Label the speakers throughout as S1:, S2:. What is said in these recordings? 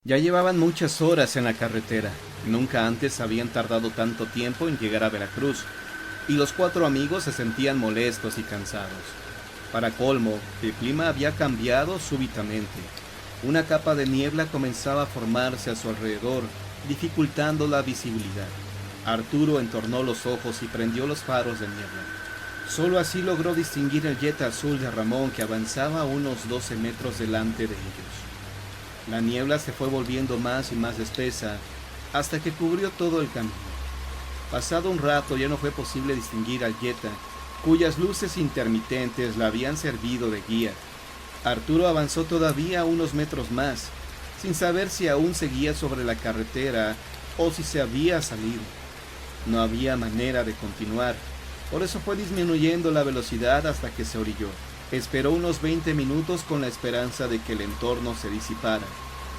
S1: Ya llevaban muchas horas en la carretera. Nunca antes habían tardado tanto tiempo en llegar a Veracruz, y los cuatro amigos se sentían molestos y cansados. Para colmo, el clima había cambiado súbitamente. Una capa de niebla comenzaba a formarse a su alrededor, dificultando la visibilidad. Arturo entornó los ojos y prendió los faros de niebla. Solo así logró distinguir el jet azul de Ramón que avanzaba a unos 12 metros delante de ellos. La niebla se fue volviendo más y más espesa hasta que cubrió todo el camino. Pasado un rato ya no fue posible distinguir al Jetta, cuyas luces intermitentes la habían servido de guía. Arturo avanzó todavía unos metros más, sin saber si aún seguía sobre la carretera o si se había salido. No había manera de continuar, por eso fue disminuyendo la velocidad hasta que se orilló. Esperó unos 20 minutos con la esperanza de que el entorno se disipara,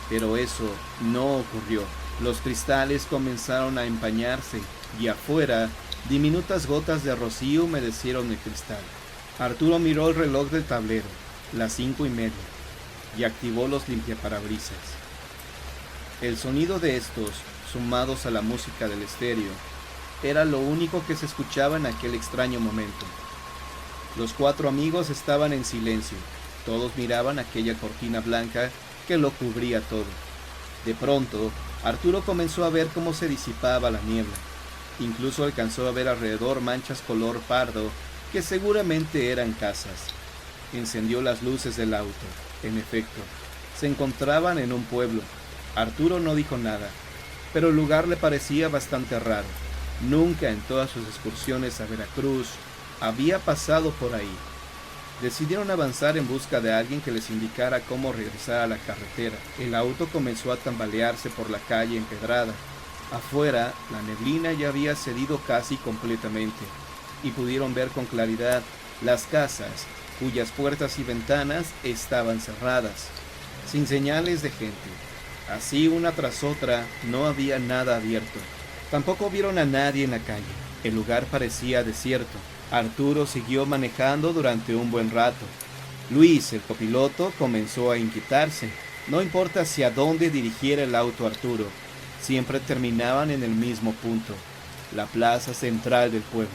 S1: pero eso no ocurrió. Los cristales comenzaron a empañarse y afuera, diminutas gotas de rocío humedecieron el cristal. Arturo miró el reloj del tablero, las 5:30, y activó los limpiaparabrisas. El sonido de estos, sumados a la música del estéreo, era lo único que se escuchaba en aquel extraño momento. Los cuatro amigos estaban en silencio. Todos miraban aquella cortina blanca que lo cubría todo. De pronto, Arturo comenzó a ver cómo se disipaba la niebla. Incluso alcanzó a ver alrededor manchas color pardo que seguramente eran casas. Encendió las luces del auto. En efecto, se encontraban en un pueblo. Arturo no dijo nada, pero el lugar le parecía bastante raro. Nunca en todas sus excursiones a Veracruz había pasado por ahí. Decidieron avanzar en busca de alguien que les indicara cómo regresar a la carretera. El auto comenzó a tambalearse por la calle empedrada. Afuera, la neblina ya había cedido casi completamente, y pudieron ver con claridad las casas, cuyas puertas y ventanas estaban cerradas, sin señales de gente. Así, una tras otra, no había nada abierto. Tampoco vieron a nadie en la calle. El lugar parecía desierto. Arturo siguió manejando durante un buen rato. Luis, el copiloto, comenzó a inquietarse. No importa hacia dónde dirigiera el auto Arturo, siempre terminaban en el mismo punto, la plaza central del pueblo.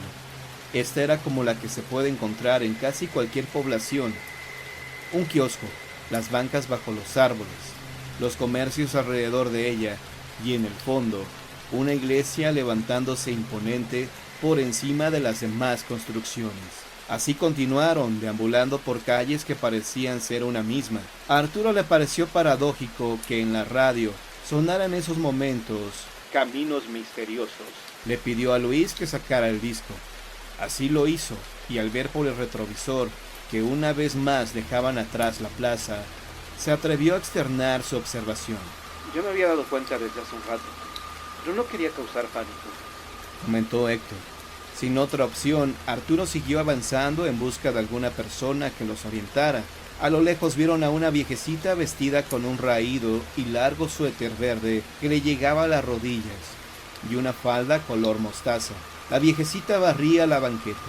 S1: Esta era como la que se puede encontrar en casi cualquier población. Un kiosco, las bancas bajo los árboles, los comercios alrededor de ella, y en el fondo, una iglesia levantándose imponente por encima de las demás construcciones. Así continuaron, deambulando por calles que parecían ser una misma. A Arturo le pareció paradójico que en la radio sonara en esos momentos Caminos Misteriosos. Le pidió a Luis que sacara el disco. Así lo hizo, y al ver por el retrovisor que una vez más dejaban atrás la plaza, se atrevió a externar su observación.
S2: Yo me había dado cuenta desde hace un rato, pero no quería causar pánico,
S1: comentó Héctor. Sin otra opción, Arturo siguió avanzando en busca de alguna persona que los orientara. A lo lejos vieron a una viejecita vestida con un raído y largo suéter verde que le llegaba a las rodillas, y una falda color mostaza. La viejecita barría la banqueta.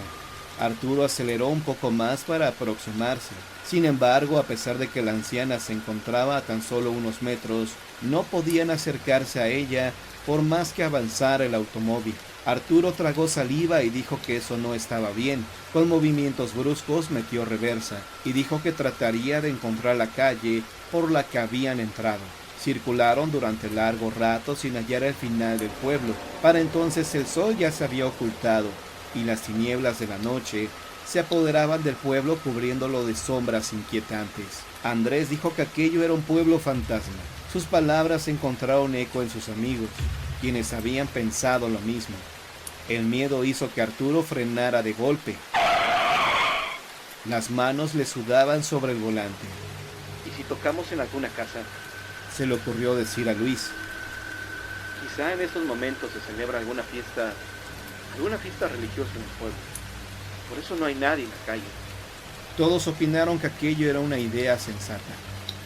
S1: Arturo aceleró un poco más para aproximarse. Sin embargo, a pesar de que la anciana se encontraba a tan solo unos metros, no podían acercarse a ella por más que avanzara el automóvil. Arturo tragó saliva y dijo que eso no estaba bien. Con movimientos bruscos metió reversa y dijo que trataría de encontrar la calle por la que habían entrado. Circularon durante largo rato sin hallar el final del pueblo. Para entonces el sol ya se había ocultado y las tinieblas de la noche se apoderaban del pueblo cubriéndolo de sombras inquietantes. Andrés dijo que aquello era un pueblo fantasma. Sus palabras encontraron eco en sus amigos, quienes habían pensado lo mismo. El miedo hizo que Arturo frenara de golpe. Las manos le sudaban sobre el volante.
S2: ¿Y si tocamos en alguna casa?
S1: Se le ocurrió decir a Luis.
S2: Quizá en estos momentos se celebra alguna fiesta religiosa en el pueblo. Por eso no hay nadie en la calle.
S1: Todos opinaron que aquello era una idea sensata,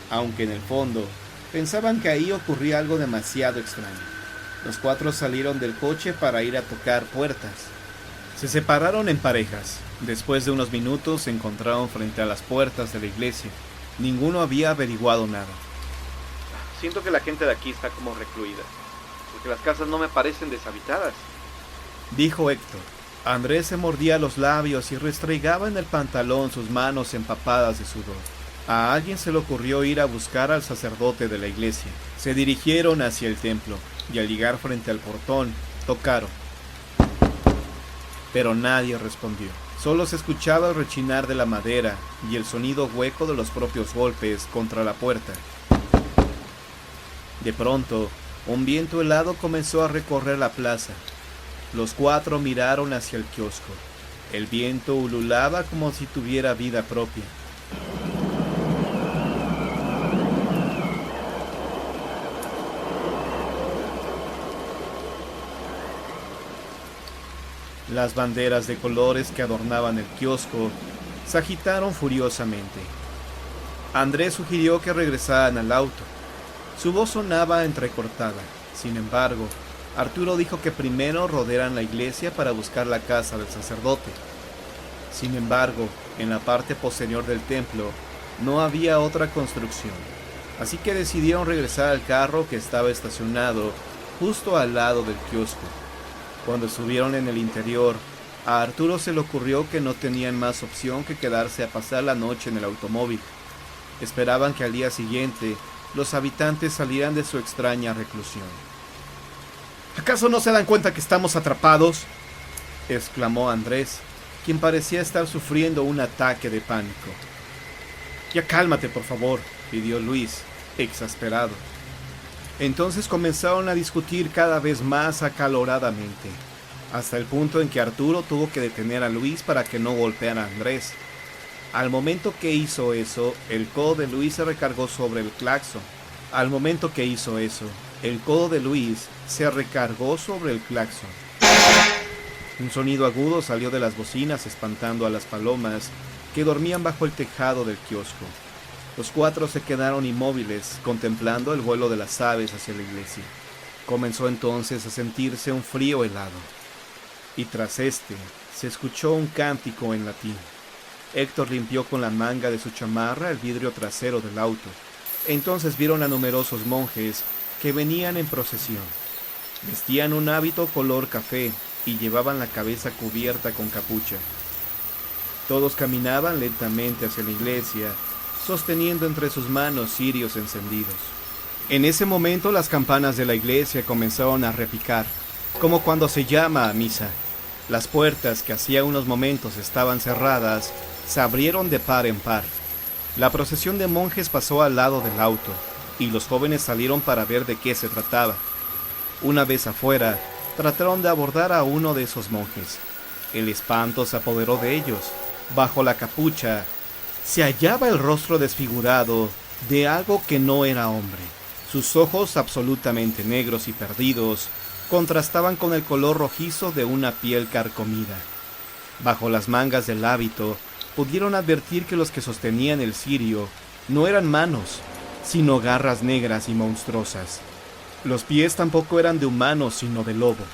S1: aunque en el fondo pensaban que ahí ocurría algo demasiado extraño. Los cuatro salieron del coche para ir a tocar puertas. Se separaron en parejas. Después de unos minutos se encontraron frente a las puertas de la iglesia. Ninguno había averiguado nada.
S2: Siento que la gente de aquí está como recluida, porque las casas no me parecen deshabitadas.
S1: Dijo Héctor. Andrés se mordía los labios y restregaba en el pantalón sus manos empapadas de sudor. A alguien se le ocurrió ir a buscar al sacerdote de la iglesia. Se dirigieron hacia el templo y al llegar frente al portón, tocaron. Pero nadie respondió. Solo se escuchaba el rechinar de la madera y el sonido hueco de los propios golpes contra la puerta. De pronto, un viento helado comenzó a recorrer la plaza. Los cuatro miraron hacia el kiosco. El viento ululaba como si tuviera vida propia. Las banderas de colores que adornaban el kiosco se agitaron furiosamente. Andrés sugirió que regresaran al auto. Su voz sonaba entrecortada. Sin embargo, Arturo dijo que primero rodearan la iglesia para buscar la casa del sacerdote. Sin embargo, en la parte posterior del templo no había otra construcción, así que decidieron regresar al carro que estaba estacionado justo al lado del kiosco. Cuando estuvieron en el interior, a Arturo se le ocurrió que no tenían más opción que quedarse a pasar la noche en el automóvil. Esperaban que al día siguiente los habitantes salieran de su extraña reclusión. ¿Acaso no se dan cuenta que estamos atrapados?, exclamó Andrés, quien parecía estar sufriendo un ataque de pánico. Ya cálmate, por favor, pidió Luis, exasperado. Entonces comenzaron a discutir cada vez más acaloradamente, hasta el punto en que Arturo tuvo que detener a Luis para que no golpeara a Andrés. Al momento que hizo eso, el codo de Luis se recargó sobre el claxon. Un sonido agudo salió de las bocinas espantando a las palomas que dormían bajo el tejado del kiosco. Los cuatro se quedaron inmóviles, contemplando el vuelo de las aves hacia la iglesia. Comenzó entonces a sentirse un frío helado, y tras este se escuchó un cántico en latín. Héctor limpió con la manga de su chamarra el vidrio trasero del auto. Entonces vieron a numerosos monjes que venían en procesión. Vestían un hábito color café y llevaban la cabeza cubierta con capucha. Todos caminaban lentamente hacia la iglesia, sosteniendo entre sus manos cirios encendidos. En ese momento las campanas de la iglesia comenzaron a repicar, como cuando se llama a misa. Las puertas, que hacía unos momentos estaban cerradas, se abrieron de par en par. La procesión de monjes pasó al lado del auto, y los jóvenes salieron para ver de qué se trataba. Una vez afuera, trataron de abordar a uno de esos monjes. El espanto se apoderó de ellos. Bajo la capucha se hallaba el rostro desfigurado de algo que no era hombre. Sus ojos, absolutamente negros y perdidos, contrastaban con el color rojizo de una piel carcomida. Bajo las mangas del hábito, pudieron advertir que los que sostenían el cirio no eran manos, sino garras negras y monstruosas. Los pies tampoco eran de humanos, sino de lobo.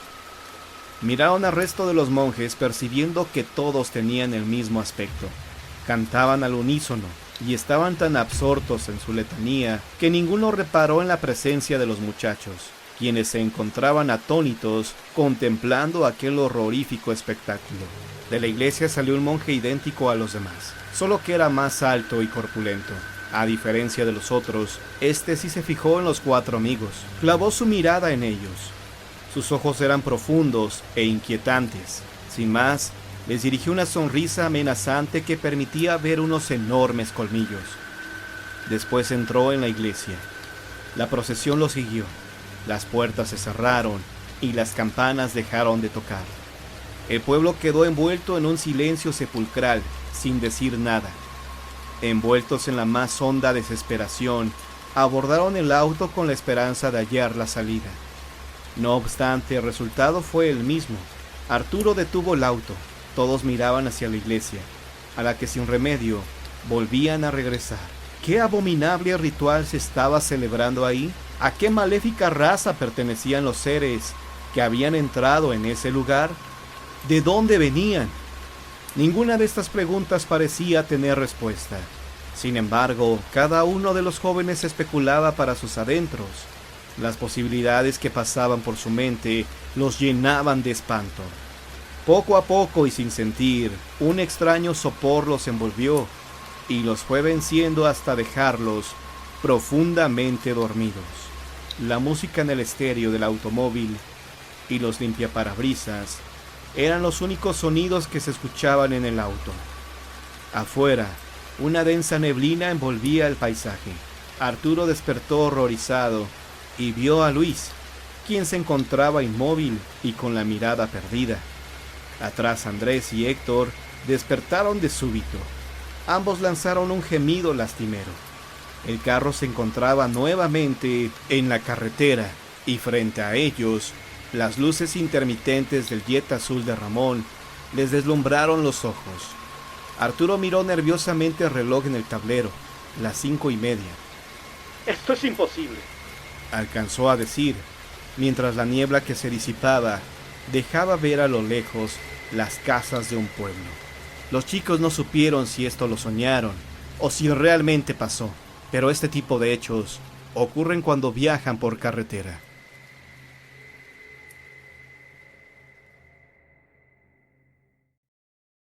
S1: Miraron al resto de los monjes, percibiendo que todos tenían el mismo aspecto. Cantaban al unísono, y estaban tan absortos en su letanía que ninguno reparó en la presencia de los muchachos, quienes se encontraban atónitos contemplando aquel horrorífico espectáculo. De la iglesia salió un monje idéntico a los demás, solo que era más alto y corpulento. A diferencia de los otros, este sí se fijó en los cuatro amigos, clavó su mirada en ellos. Sus ojos eran profundos e inquietantes. Sin más, les dirigió una sonrisa amenazante que permitía ver unos enormes colmillos. Después entró en la iglesia. La procesión lo siguió. Las puertas se cerraron y las campanas dejaron de tocar. El pueblo quedó envuelto en un silencio sepulcral, sin decir nada. Envueltos en la más honda desesperación, abordaron el auto con la esperanza de hallar la salida. No obstante, el resultado fue el mismo. Arturo detuvo el auto. Todos miraban hacia la iglesia, a la que sin remedio volvían a regresar. ¿Qué abominable ritual se estaba celebrando ahí? ¿A qué maléfica raza pertenecían los seres que habían entrado en ese lugar? ¿De dónde venían? Ninguna de estas preguntas parecía tener respuesta. Sin embargo, cada uno de los jóvenes especulaba para sus adentros. Las posibilidades que pasaban por su mente los llenaban de espanto. Poco a poco y sin sentir, un extraño sopor los envolvió y los fue venciendo hasta dejarlos profundamente dormidos. La música en el estéreo del automóvil y los limpiaparabrisas eran los únicos sonidos que se escuchaban en el auto. Afuera, una densa neblina envolvía el paisaje. Arturo despertó horrorizado y vio a Luis, quien se encontraba inmóvil y con la mirada perdida. Atrás Andrés y Héctor despertaron de súbito. Ambos lanzaron un gemido lastimero. El carro se encontraba nuevamente en la carretera y frente a ellos, las luces intermitentes del jet azul de Ramón les deslumbraron los ojos. Arturo miró nerviosamente el reloj en el tablero, las 5:30.
S2: Esto es imposible,
S1: Alcanzó a decir, mientras la niebla que se disipaba dejaba ver a lo lejos las casas de un pueblo. Los chicos no supieron si esto lo soñaron o si realmente pasó, pero este tipo de hechos ocurren cuando viajan por carretera.